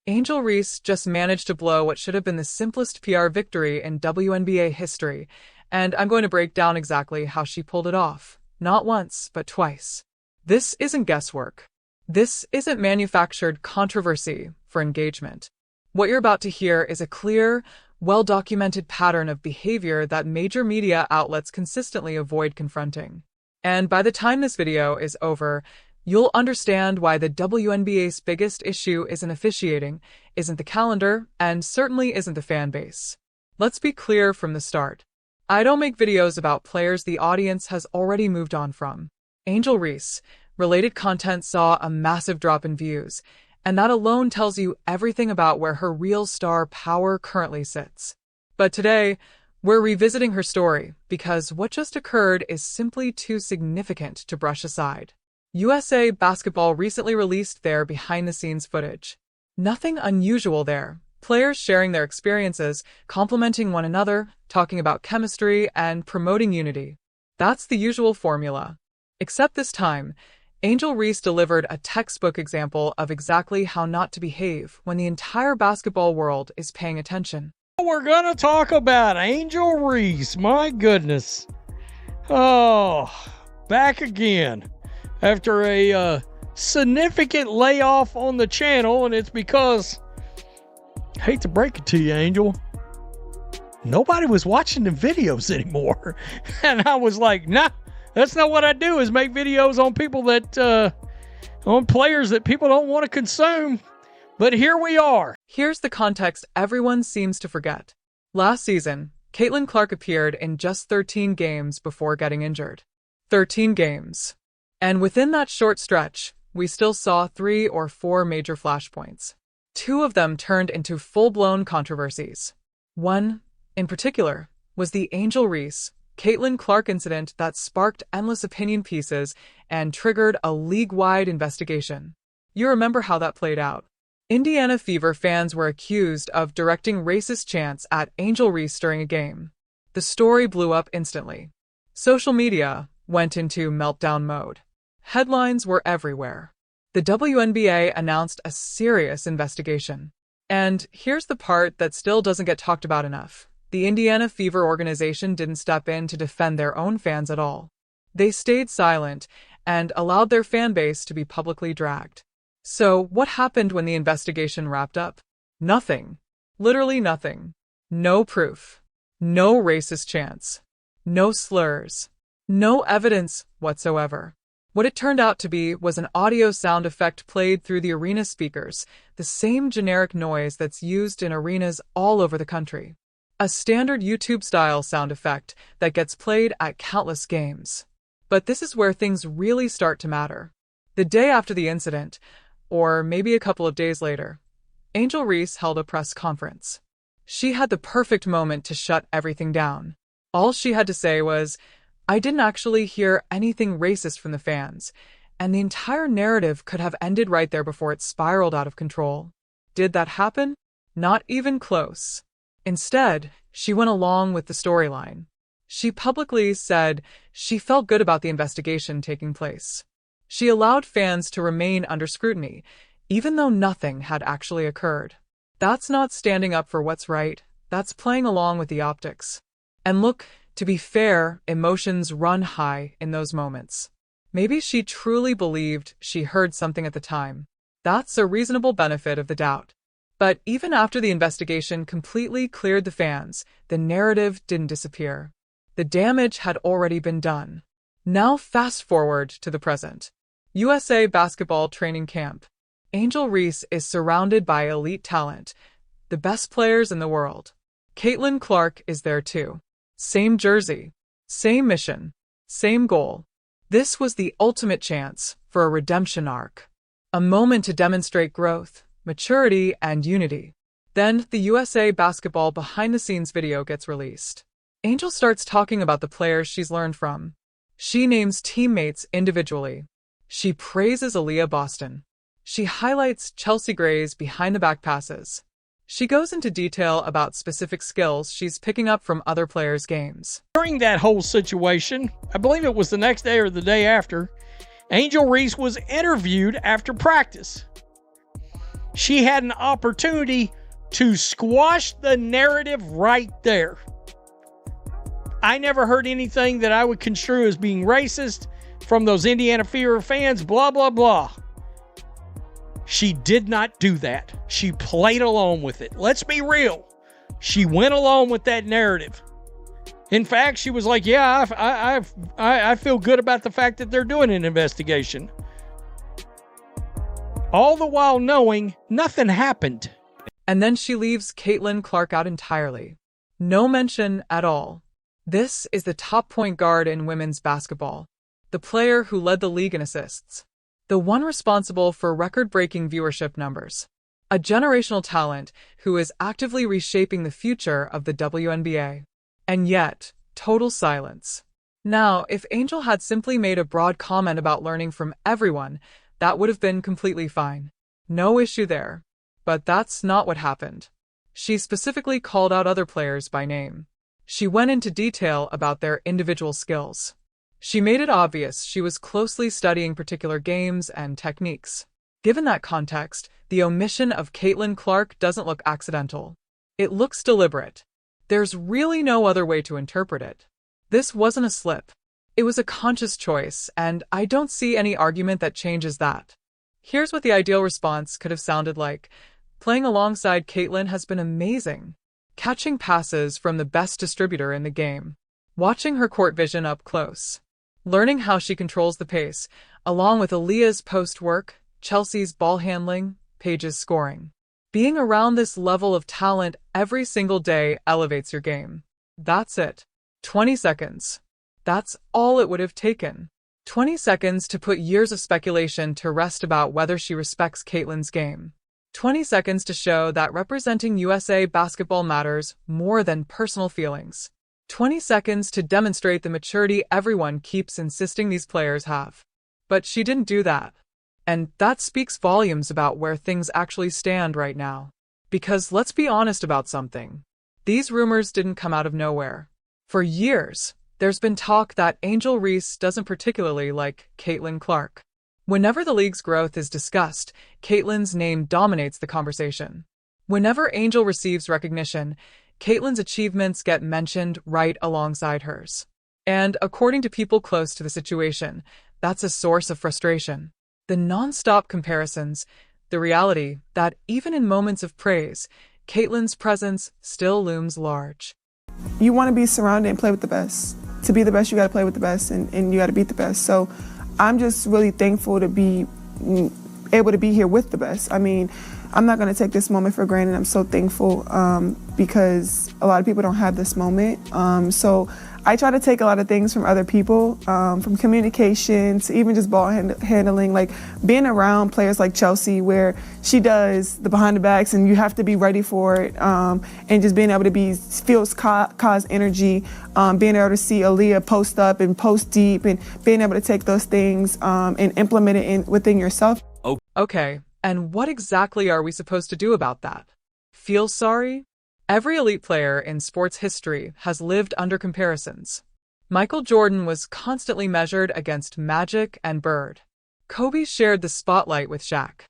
Angel Reese just managed to blow what should have been the simplest PR victory in WNBA history, and I'm going to break down exactly how she pulled it off. Not once, but twice. This isn't guesswork. This isn't manufactured controversy for engagement. What you're about to hear is a clear, well-documented pattern of behavior that major media outlets consistently avoid confronting. And by the time this video is over, you'll understand why the WNBA's biggest issue isn't officiating, isn't the calendar, and certainly isn't the fan base. Let's be clear from the start. I don't make videos about players the audience has already moved on from. Angel Reese, related content saw a massive drop in views, and that alone tells you everything about where her real star power currently sits. But today, we're revisiting her story because what just occurred is simply too significant to brush aside. USA Basketball recently released their behind-the-scenes footage. Nothing unusual there. Players sharing their experiences, complimenting one another, talking about chemistry, and promoting unity. That's the usual formula. Except this time, Angel Reese delivered a textbook example of exactly how not to behave when the entire basketball world is paying attention. We're going to talk about Angel Reese. My goodness. Oh, back again after a significant layoff on the channel, and it's because, I hate to break it to you, Angel, nobody was watching the videos anymore. And I was like, nah, that's not what I do, is make videos on people that, on players that people don't want to consume. But here we are. Here's the context everyone seems to forget. Last season, Caitlin Clark appeared in just 13 games before getting injured. 13 games. And within that short stretch, we still saw 3 or 4 major flashpoints. 2 of them turned into full-blown controversies. One, in particular, was the Angel Reese, Caitlin Clark incident that sparked endless opinion pieces and triggered a league-wide investigation. You remember how that played out. Indiana Fever fans were accused of directing racist chants at Angel Reese during a game. The story blew up instantly. Social media went into meltdown mode. Headlines were everywhere. The WNBA announced a serious investigation. And here's the part that still doesn't get talked about enough. The Indiana Fever organization didn't step in to defend their own fans at all. They stayed silent and allowed their fan base to be publicly dragged. So, what happened when the investigation wrapped up? Nothing. Literally nothing. No proof. No racist chants. No slurs. No evidence whatsoever. What it turned out to be was an audio sound effect played through the arena speakers, the same generic noise that's used in arenas all over the country. A standard YouTube-style sound effect that gets played at countless games. But this is where things really start to matter. The day after the incident, or maybe a couple of days later, Angel Reese held a press conference. She had the perfect moment to shut everything down. All she had to say was, "I didn't actually hear anything racist from the fans," and the entire narrative could have ended right there before it spiraled out of control. Did that happen? Not even close. Instead, she went along with the storyline. She publicly said she felt good about the investigation taking place. She allowed fans to remain under scrutiny, even though nothing had actually occurred. That's not standing up for what's right, that's playing along with the optics. And look, to be fair, emotions run high in those moments. Maybe she truly believed she heard something at the time. That's a reasonable benefit of the doubt. But even after the investigation completely cleared the fans, the narrative didn't disappear. The damage had already been done. Now fast forward to the present. USA Basketball Training Camp. Angel Reese is surrounded by elite talent, the best players in the world. Caitlin Clark is there too. Same jersey, same mission, same goal. This was the ultimate chance for a redemption arc. A moment to demonstrate growth, maturity, and unity. Then the USA Basketball behind-the-scenes video gets released. Angel starts talking about the players she's learned from. She names teammates individually. She praises Aaliyah Boston. She highlights Chelsea Gray's behind-the-back passes. She goes into detail about specific skills she's picking up from other players' games. During that whole situation, I believe it was the next day or the day after, Angel Reese was interviewed after practice. She had an opportunity to squash the narrative right there. I never heard anything that I would construe as being racist from those Indiana Fever fans, blah, blah, blah. She did not do that. She played along with it. Let's be real. She went along with that narrative. In fact, she was like, yeah, I feel good about the fact that they're doing an investigation. All the while knowing nothing happened. And then she leaves Caitlin Clark out entirely. No mention at all. This is the top point guard in women's basketball. The player who led the league in assists. The one responsible for record-breaking viewership numbers. A generational talent who is actively reshaping the future of the WNBA. And yet, total silence. Now, if Angel had simply made a broad comment about learning from everyone, that would have been completely fine. No issue there. But that's not what happened. She specifically called out other players by name. She went into detail about their individual skills. She made it obvious she was closely studying particular games and techniques. Given that context, the omission of Caitlin Clark doesn't look accidental. It looks deliberate. There's really no other way to interpret it. This wasn't a slip. It was a conscious choice, and I don't see any argument that changes that. Here's what the ideal response could have sounded like. Playing alongside Caitlin has been amazing. Catching passes from the best distributor in the game. Watching her court vision up close. Learning how she controls the pace, along with Aaliyah's post work, Chelsea's ball handling, Paige's scoring. Being around this level of talent every single day elevates your game. That's it. 20 seconds. That's all it would have taken. 20 seconds to put years of speculation to rest about whether she respects Caitlin's game. 20 seconds to show that representing USA basketball matters more than personal feelings. 20 seconds to demonstrate the maturity everyone keeps insisting these players have. But she didn't do that. And that speaks volumes about where things actually stand right now. Because let's be honest about something. These rumors didn't come out of nowhere. For years, there's been talk that Angel Reese doesn't particularly like Caitlin Clark. Whenever the league's growth is discussed, Caitlin's name dominates the conversation. Whenever Angel receives recognition, Caitlin's achievements get mentioned right alongside hers. And according to people close to the situation, that's a source of frustration. The non-stop comparisons, the reality that even in moments of praise, Caitlin's presence still looms large. You want to be surrounded and play with the best. To be the best, you got to play with the best, and you got to beat the best. So I'm just really thankful to be able to be here with the best. I mean, I'm not going to take this moment for granted. I'm so thankful because a lot of people don't have this moment. So I try to take a lot of things from other people, from communication to even just ball handling, like being around players like Chelsea where she does the behind the backs and you have to be ready for it, and just being able to feel cause energy, being able to see Aaliyah post up and post deep and being able to take those things and implement it within yourself. Okay, and what exactly are we supposed to do about that? Feel sorry? Every elite player in sports history has lived under comparisons. Michael Jordan was constantly measured against Magic and Bird. Kobe shared the spotlight with Shaq.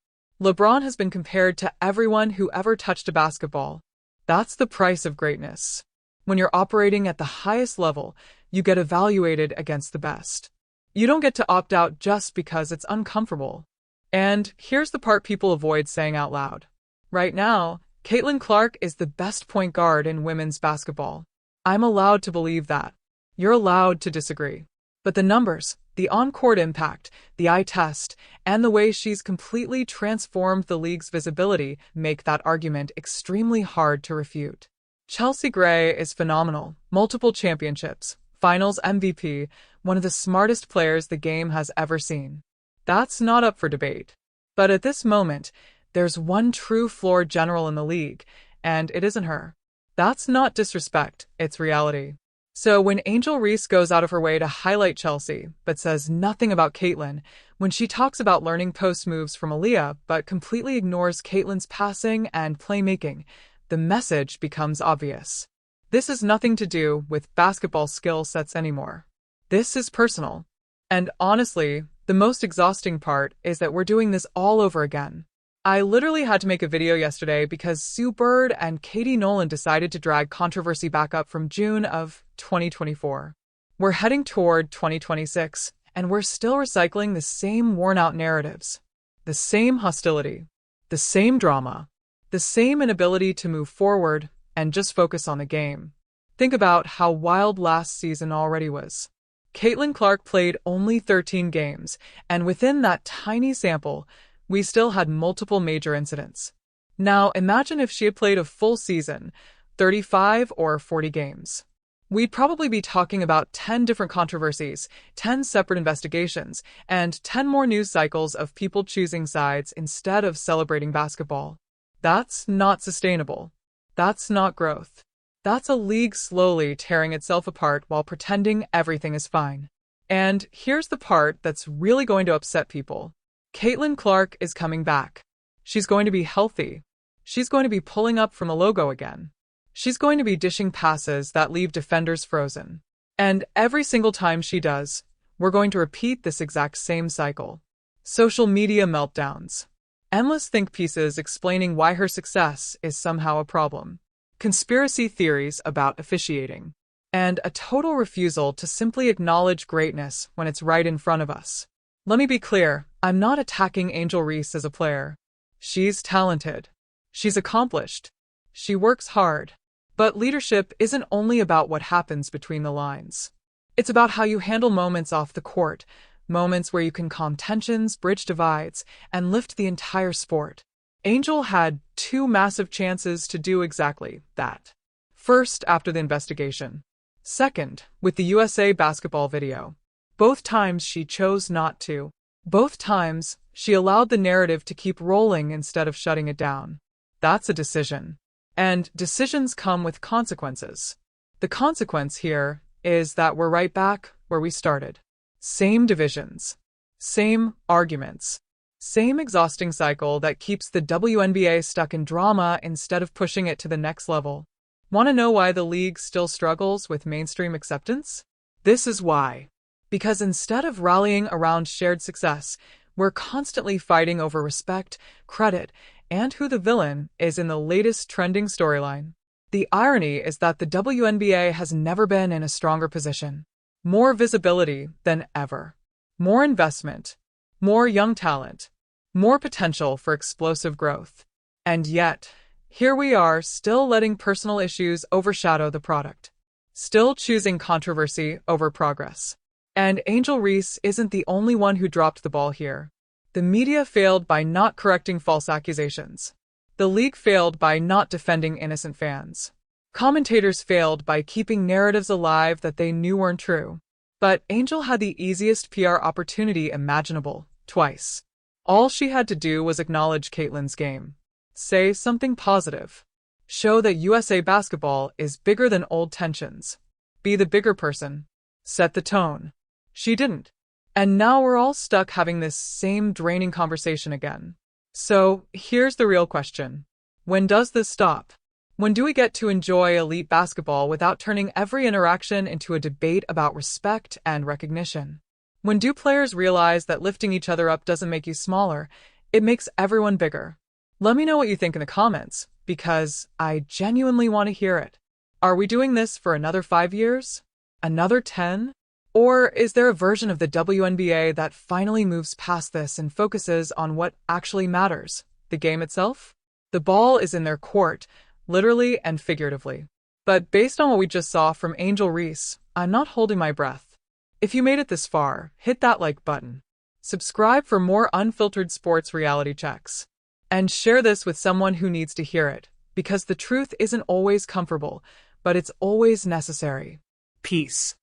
LeBron has been compared to everyone who ever touched a basketball. That's the price of greatness. When you're operating at the highest level, you get evaluated against the best. You don't get to opt out just because it's uncomfortable. And here's the part people avoid saying out loud. Right now, Caitlin Clark is the best point guard in women's basketball. I'm allowed to believe that. You're allowed to disagree. But the numbers, the on-court impact, the eye test, and the way she's completely transformed the league's visibility make that argument extremely hard to refute. Chelsea Gray is phenomenal. Multiple championships, finals MVP, one of the smartest players the game has ever seen. That's not up for debate. But at this moment, there's one true floor general in the league, and it isn't her. That's not disrespect, it's reality. So when Angel Reese goes out of her way to highlight Chelsea, but says nothing about Caitlin, when she talks about learning post moves from Aaliyah, but completely ignores Caitlin's passing and playmaking, the message becomes obvious. This has nothing to do with basketball skill sets anymore. This is personal. And honestly, the most exhausting part is that we're doing this all over again. I literally had to make a video yesterday because Sue Bird and Katie Nolan decided to drag controversy back up from June of 2024. We're heading toward 2026, and we're still recycling the same worn-out narratives, the same hostility, the same drama, the same inability to move forward and just focus on the game. Think about how wild last season already was. Caitlin Clark played only 13 games, and within that tiny sample, we still had multiple major incidents. Now, imagine if she had played a full season, 35 or 40 games. We'd probably be talking about 10 different controversies, 10 separate investigations, and 10 more news cycles of people choosing sides instead of celebrating basketball. That's not sustainable. That's not growth. That's a league slowly tearing itself apart while pretending everything is fine. And here's the part that's really going to upset people. Caitlin Clark is coming back. She's going to be healthy. She's going to be pulling up from a logo again. She's going to be dishing passes that leave defenders frozen. And every single time she does, we're going to repeat this exact same cycle. Social media meltdowns. Endless think pieces explaining why her success is somehow a problem. Conspiracy theories about officiating. And a total refusal to simply acknowledge greatness when it's right in front of us. Let me be clear, I'm not attacking Angel Reese as a player. She's talented. She's accomplished. She works hard. But leadership isn't only about what happens between the lines. It's about how you handle moments off the court, moments where you can calm tensions, bridge divides, and lift the entire sport. Angel had 2 massive chances to do exactly that. First, after the investigation. Second, with the USA basketball video. Both times she chose not to. Both times, she allowed the narrative to keep rolling instead of shutting it down. That's a decision. And decisions come with consequences. The consequence here is that we're right back where we started. Same divisions. Same arguments. Same exhausting cycle that keeps the WNBA stuck in drama instead of pushing it to the next level. Want to know why the league still struggles with mainstream acceptance? This is why. Because instead of rallying around shared success, we're constantly fighting over respect, credit, and who the villain is in the latest trending storyline. The irony is that the WNBA has never been in a stronger position. More visibility than ever. More investment. More young talent. More potential for explosive growth. And yet, here we are still letting personal issues overshadow the product. Still choosing controversy over progress. And Angel Reese isn't the only one who dropped the ball here. The media failed by not correcting false accusations. The league failed by not defending innocent fans. Commentators failed by keeping narratives alive that they knew weren't true. But Angel had the easiest PR opportunity imaginable, twice. All she had to do was acknowledge Caitlin's game. Say something positive. Show that USA basketball is bigger than old tensions. Be the bigger person. Set the tone. She didn't. And now we're all stuck having this same draining conversation again. So, here's the real question. When does this stop? When do we get to enjoy elite basketball without turning every interaction into a debate about respect and recognition? When do players realize that lifting each other up doesn't make you smaller, it makes everyone bigger? Let me know what you think in the comments, because I genuinely want to hear it. Are we doing this for another 5 years? Another 10? Or is there a version of the WNBA that finally moves past this and focuses on what actually matters, the game itself? The ball is in their court, literally and figuratively. But based on what we just saw from Angel Reese, I'm not holding my breath. If you made it this far, hit that like button. Subscribe for more unfiltered sports reality checks. And share this with someone who needs to hear it, because the truth isn't always comfortable, but it's always necessary. Peace.